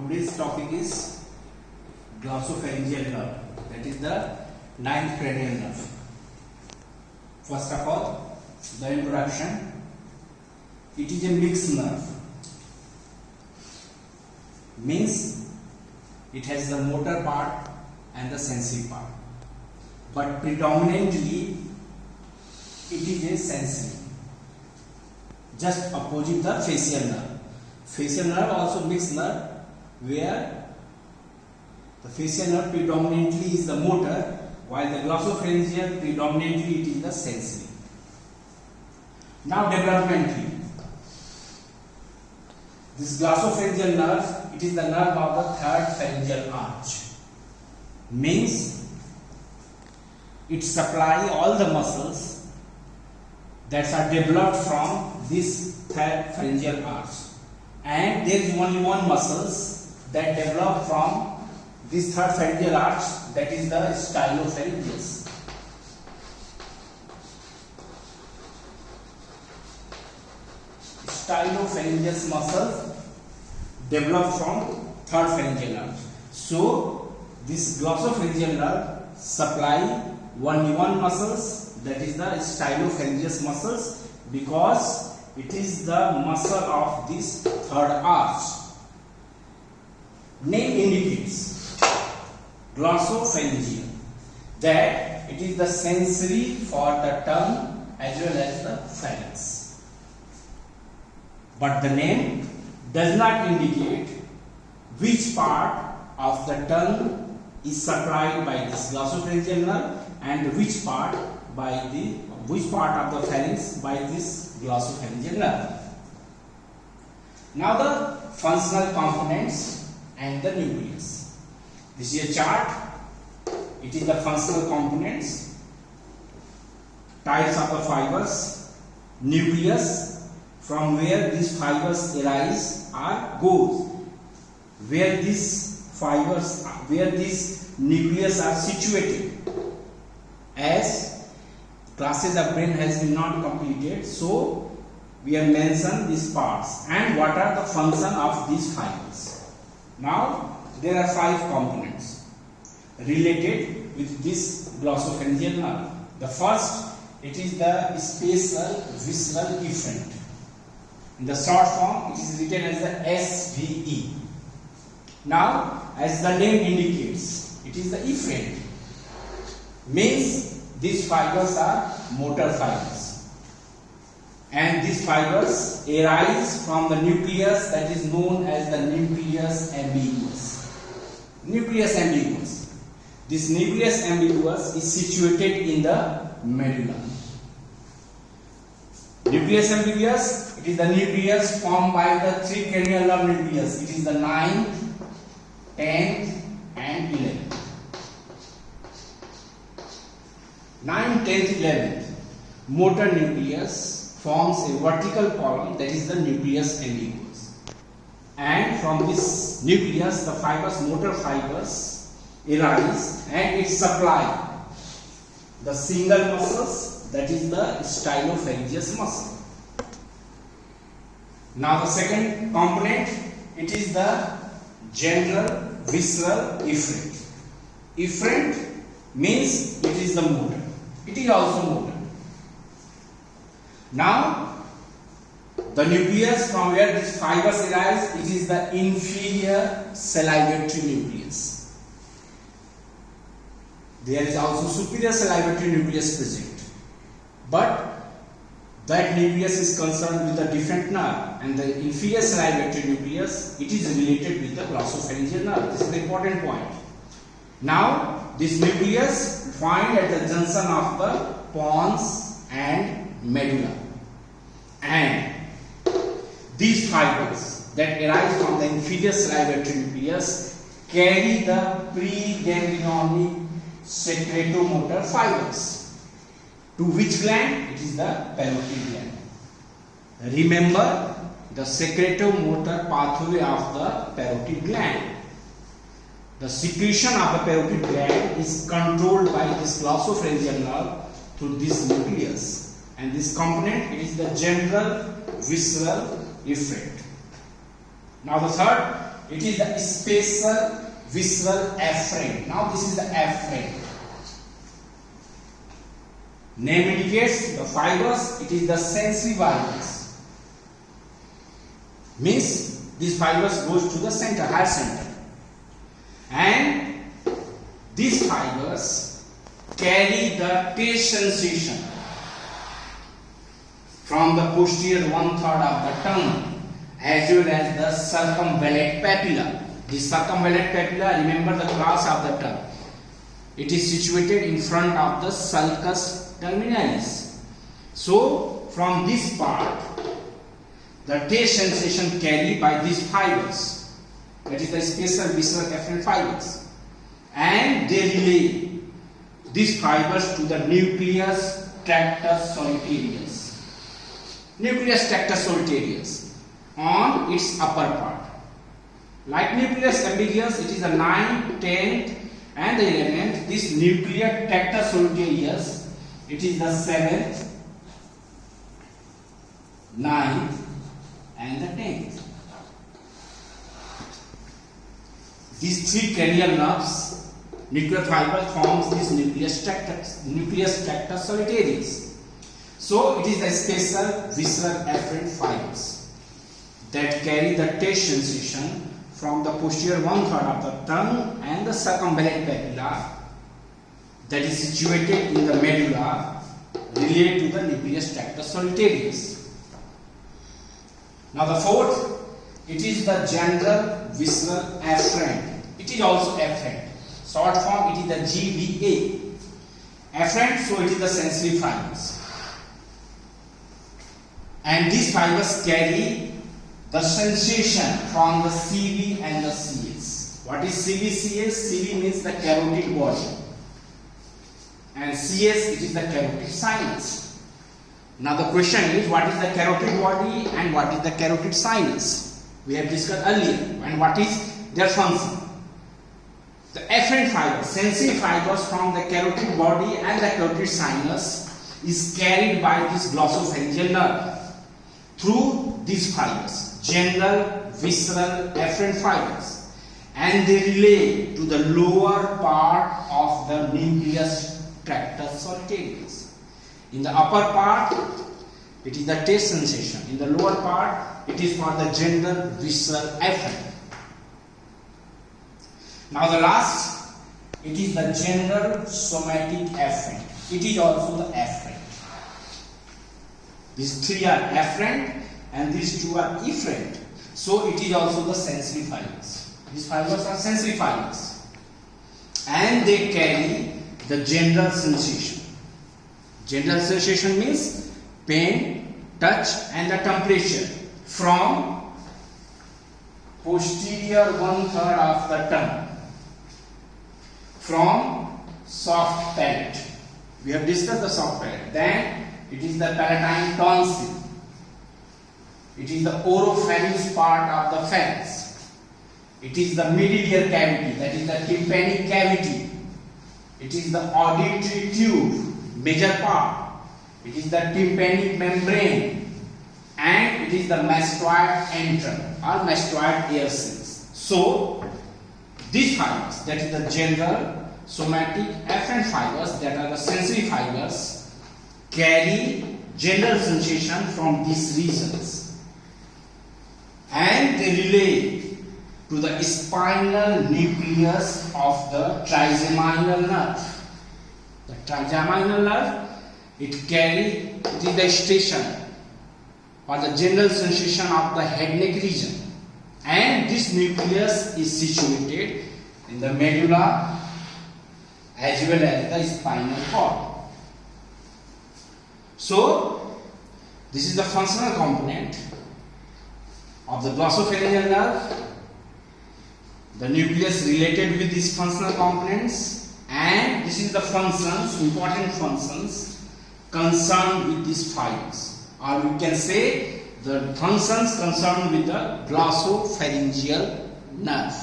Today's topic is glossopharyngeal nerve, that is the ninth cranial nerve. First of all, the introduction. It is a mixed nerve, means it has the motor part and the sensory part, but predominantly it is a sensory, just opposite the facial nerve. Facial nerve also mixed nerve, where the facial nerve predominantly is the motor, while the glossopharyngeal predominantly it is the sensory. Now developmentally, this glossopharyngeal nerve, it is the nerve of the third pharyngeal arch, means it supply all the muscles that are developed from this third pharyngeal arch, and there is only one muscles that develop from this third pharyngeal arch, that is the stylopharyngeus. Stylopharyngeus muscles develop from third pharyngeal arch. So this glossopharyngeal nerve supply only one muscles, that is the stylopharyngeus muscles, because it is the muscle of this third arch. Name indicates glossopharyngeal, that it is the sensory for the tongue as well as the pharynx. But the name does not indicate which part of the tongue is supplied by this glossopharyngeal nerve and which part of the pharynx by this glossopharyngeal nerve. Now the functional components and the nucleus. This is a chart. It is the functional components, types of the fibers, nucleus, from where these fibers arise or goes, where these fibers, where these nucleus are situated. As classes of brain has been not completed, so we have mentioned these parts and what are the function of these fibers. Now there are 5 components related with this glossopharyngeal nerve. The first, it is the spatial visceral efferent. In the short form, it is written as the SVE. Now, as the name indicates, it is the efferent, means these fibers are motor fibers, and these fibers arise from the nucleus that is known as the nucleus ambiguus. Nucleus ambiguus. This nucleus ambiguus is situated in the medulla. Nucleus ambiguus, it is the nucleus formed by the 3 cranial nerve nucleus. It is the 9th, 10th and 11th. 9th, 10th, 11th. Motor nucleus forms a vertical column, that is the nucleus ambiguus. And from this nucleus, the fibers, motor fibers arise and it supply the single muscles, that is the stylopharyngeus muscle. Now the second component, it is the general visceral efferent. Efferent means it is the motor. It is also motor. Now the nucleus from where these fibers arise, it is the inferior salivatory nucleus. There is also superior salivatory nucleus present, but that nucleus is concerned with a different nerve, and the inferior salivatory nucleus, it is related with the glossopharyngeal nerve. This is the important point. Now this nucleus find at the junction of the pons and medulla, and these fibers that arise from the inferior salivatory nucleus carry the preganglionic secretomotor fibers. To which gland? It is the parotid gland. Remember the secretomotor pathway of the parotid gland. The secretion of the parotid gland is controlled by this glossopharyngeal nerve through this nucleus, and this component is the general visceral efferent. Now the third, it is the spatial visceral afferent. Now this is the afferent. Name indicates the fibers, it is the sensory fibers. Means these fibers goes to the center, heart center. And these fibers carry the taste sensation from the posterior 1/3 of the tongue as well as the circumvallate papilla. The circumvallate papilla, remember the class of the tongue. It is situated in front of the sulcus terminalis. So from this part, the taste sensation carried by these fibers, that is the spatial visceral afferent fibers, and they relay these fibers to the nucleus tractus solitarius. Nucleus tractus solitarius on its upper part. Like nucleus ambiguous, it is the 9th, 10th and the 11th. This nucleus tractus solitarius, it is the 7th, 9th and the 10th. These three cranial nerves, nuclear fiber forms this nucleus tractus solitarius. So it is the spatial visceral afferent fibers that carry the taste sensation from the posterior 1/3 of the tongue and the circumvallate papilla that is situated in the medulla relate to the nucleus tractus solitarius. Now the fourth, it is the general visceral afferent. It is also afferent. Short form, it is the GVA. Afferent, so it is the sensory fibers. And these fibers carry the sensation from the CV and the CS. What is CV, CS? CV means the carotid body. And CS, it is the carotid sinus. Now the question is, what is the carotid body and what is the carotid sinus? We have discussed earlier. And what is their function? The afferent fibers, sensory fibers from the carotid body and the carotid sinus is carried by this glossopharyngeal nerve through these fibers, general visceral afferent fibers, and they relay to the lower part of the nucleus tractus solitarius. In the upper part, it is the taste sensation. In the lower part, it is for the general visceral afferent. Now the last, it is the general somatic afferent. It is also the afferent. These three are afferent and these two are efferent. So it is also the sensory fibers. These fibers are sensory fibers. And they carry the general sensation. General sensation means pain, touch and the temperature from posterior 1/3 of the tongue, from soft palate. We have discussed the soft palate. Then it is the palatine tonsil. It is the oropharynx part of the pharynx. It is the middle ear cavity, that is the tympanic cavity. It is the auditory tube, major part. It is the tympanic membrane, and it is the mastoid antrum or mastoid air cells. So these fibers, that is the general somatic afferent fibers, that are the sensory fibers, carry general sensation from these regions, and they relate to the spinal nucleus of the trigeminal nerve. The trigeminal nerve, it is the station or the general sensation of the head neck region, and this nucleus is situated in the medulla as well as the spinal cord. So this is the functional component of the glossopharyngeal nerve, the nucleus related with these functional components, and this is the functions, important functions concerned with these fibers, or we can say the functions concerned with the glossopharyngeal nerve.